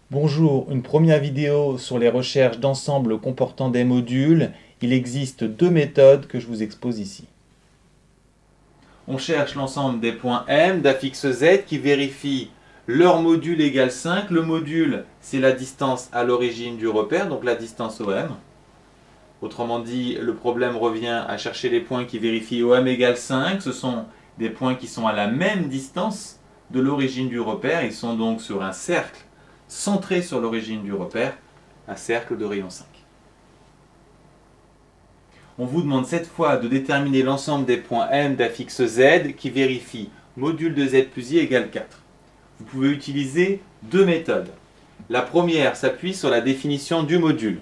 Bonjour, une première vidéo sur les recherches d'ensembles comportant des modules. Il existe deux méthodes que je vous expose ici. On cherche l'ensemble des points M d'affixe Z qui vérifient leur module égale 5. Le module, c'est la distance à l'origine du repère, donc la distance OM. Autrement dit, le problème revient à chercher les points qui vérifient OM égale 5. Ce sont des points qui sont à la même distance de l'origine du repère. Ils sont donc sur un cercle centré sur l'origine du repère, un cercle de rayon 5. On vous demande cette fois de déterminer l'ensemble des points M d'affixe Z qui vérifient module de Z plus I égale 4. Vous pouvez utiliser deux méthodes. La première s'appuie sur la définition du module.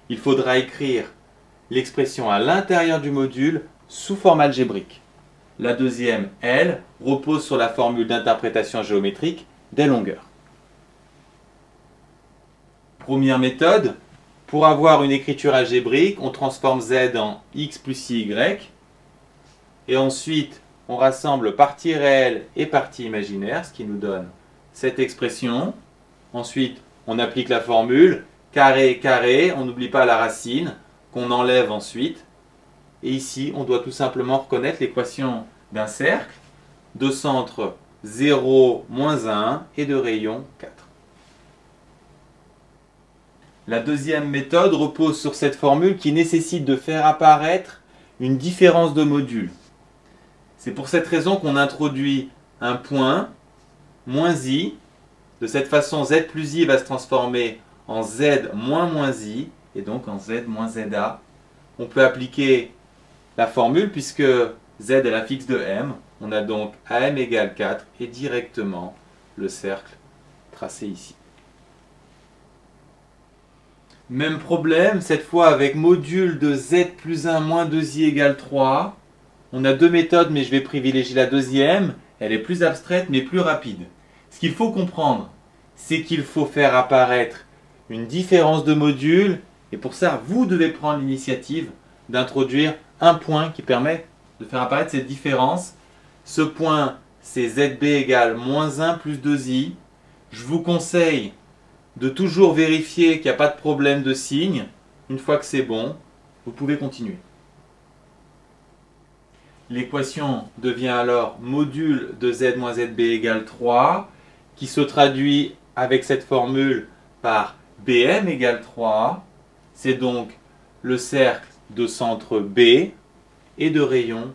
Il faudra écrire l'expression à l'intérieur du module sous forme algébrique. La deuxième, elle, repose sur la formule d'interprétation géométrique des longueurs. Première méthode, pour avoir une écriture algébrique, on transforme Z en X plus Y. Et ensuite, on rassemble partie réelle et partie imaginaire, ce qui nous donne cette expression. Ensuite, on applique la formule carré, carré, on n'oublie pas la racine, qu'on enlève ensuite. Et ici, on doit tout simplement reconnaître l'équation d'un cercle de centre 0, moins 1 et de rayon 4. La deuxième méthode repose sur cette formule qui nécessite de faire apparaître une différence de module. C'est pour cette raison qu'on introduit un point, moins i. De cette façon, z plus i va se transformer en z moins moins i, et donc en z moins za. On peut appliquer la formule puisque z est l'affixe de m. On a donc am égale 4 et directement le cercle tracé ici. Même problème, cette fois avec module de z plus 1 moins 2i égale 3. On a deux méthodes, mais je vais privilégier la deuxième. Elle est plus abstraite, mais plus rapide. Ce qu'il faut comprendre, c'est qu'il faut faire apparaître une différence de module. Et pour ça, vous devez prendre l'initiative d'introduire un point qui permet de faire apparaître cette différence. Ce point, c'est zb égale moins 1 plus 2i. Je vous conseille de toujours vérifier qu'il n'y a pas de problème de signe. Une fois que c'est bon, vous pouvez continuer. L'équation devient alors module de z moins zb égale 3, qui se traduit avec cette formule par bm égale 3. C'est donc le cercle de centre B et de rayon